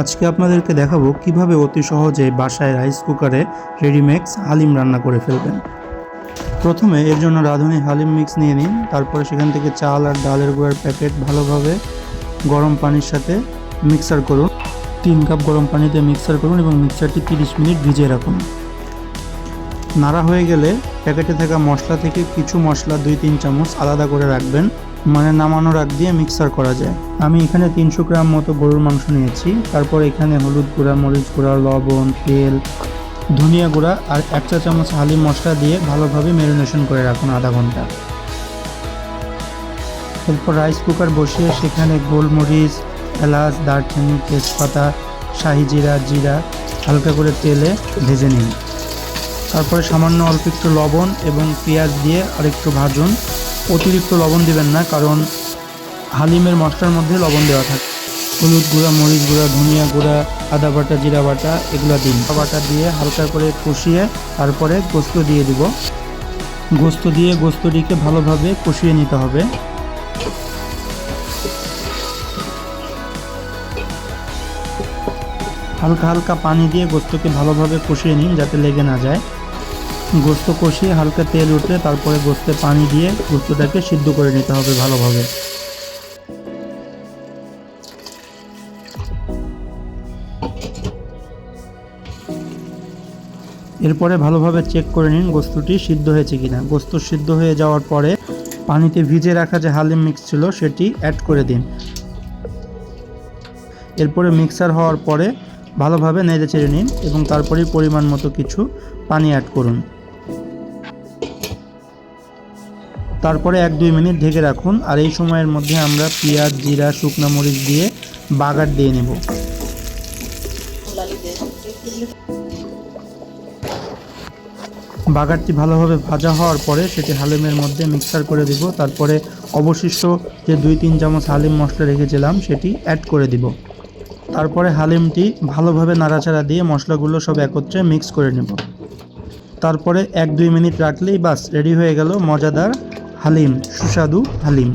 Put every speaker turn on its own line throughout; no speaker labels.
আজকে আপনাদেরকে দেখাবো কিভাবে অতি সহজে বাসায় রাইস কুকারে রেডিমিক্স হালিম রান্না করে ফেলবেন। প্রথমে এর জন্য রাঁধুনি হালিম মিক্স নিয়ে নিন। তারপরে সেখান থেকে চাল আর ডালের গুঁড়ার প্যাকেট ভালোভাবে গরম পানির সাথে মিক্সার করুন। 3 কাপ গরম পানিতে মিক্সার করুন এবং মিক্সারটি 30 মিনিট ভিজিয়ে রাখুন। নাড়া হয়ে গেলে প্যাকেটে থাকা মশলা থেকে কিছু মশলা 2-3 চামচ আলাদা করে রাখবেন, মানে নামানোর আগ দিয়ে মিক্সার করা যায়। আমি এখানে 300 গ্রাম মতো গরুর মাংস নিয়েছি। তারপর এখানে হলুদ গুঁড়া, মরিচ গুঁড়া, লবণ, তেল, ধনিয়া গুঁড়া আর 1 চা চামচ হালিম মশলা দিয়ে ভালোভাবে ম্যারিনেশন করে রাখুন আধা ঘন্টা। এরপর রাইস কুকার বসিয়ে সেখানে গোলমরিচ, এলাচ, দারচিনি, তেজপাতা, শাহি জিরা, হালকা করে তেলে ভেজে নিন। তারপরে সামান্য অল্প একটু লবণ এবং পেঁয়াজ দিয়ে আরেকটু ভাজুন। অতিরিক্ত লবণ দিবেন না, কারণ হালিমের মশলার মধ্যে লবণ দেওয়া থাকে। হলুদ গুঁড়া, মরিচ গুঁড়া, ধনিয়া গুঁড়া, আদা বাটা, জিরা বাটা এগুলো দিন। বাটা দিয়ে হালকা করে কষিয়ে তারপরে গোস্ত দিয়ে দিব। গোস্ত দিয়ে গোস্তটিকে ভালোভাবে কষিয়ে নিতে হবে। হালকা হালকা পানি দিয়ে গোস্তকে ভালোভাবে কষিয়ে নিন যাতে লেগে না যায়। গোস্ত কষিয়ে হালকা তেল উঠলে তারপরে গোস্তে পানি দিয়ে গোস্তটাকে সিদ্ধ করে নিতে হবে ভালোভাবে। এরপরে ভালোভাবে চেক করে নিন গোস্তটি সিদ্ধ হয়েছে কিনা। গোস্ত সিদ্ধ হয়ে যাওয়ার পরে পানিতে ভিজে রাখা যে হালিম মিক্স ছিল সেটি অ্যাড করে দিন। এরপরে মিক্সার হওয়ার পরে ভালোভাবে নেড়ে চেড়ে নিন এবং তারপরে পরিমাণ মতো কিছু পানি অ্যাড করুন। তারপরে 1-2 মিনিট ঢেকে রাখুন। আর এই সময়ের মধ্যে আমরা পেঁয়াজ, জিরা, শুকনো মরিচ দিয়ে বাগার দিয়ে নেব। বাগারটি ভালোভাবে ভাজা হওয়ার পরে সেটি হালিমের মধ্যে মিক্সার করে দিব। তারপরে অবশিষ্ট যে 2-3 চামচ হালিম মশলা রেখেছিলাম সেটি অ্যাড করে দিব। তারপরে হালিমটি ভালোভাবে নাড়াচাড়া দিয়ে মশলাগুলো সব একত্রে মিক্স করে নেব। তারপরে 1-2 মিনিট রাখলেই বাস রেডি হয়ে গেল মজাদার হালিম, সুস্বাদু হালিম।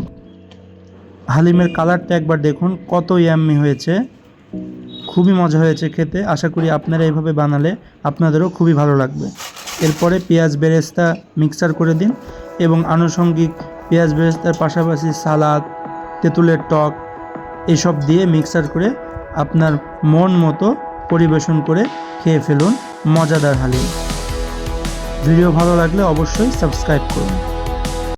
হালিমের কালারটা একবার দেখুন, কত ইয়াম্মি হয়েছে, খুবই মজা হয়েছে খেতে। আশা করি আপনারা এইভাবে বানালে আপনাদেরও খুবই ভালো লাগবে। এরপরে পেঁয়াজ বেরেস্তা মিক্সার করে দিন এবং আনুষঙ্গিক পেঁয়াজ বেরেস্তার পাশাপাশি সালাদ, তেঁতুলের টক এসব দিয়ে মিক্সার করে আপনার মন মতো পরিবেশন করে খেয়ে ফেলুন মজাদার হালিম। ভিডিও ভালো লাগলে অবশ্যই সাবস্ক্রাইব করুন।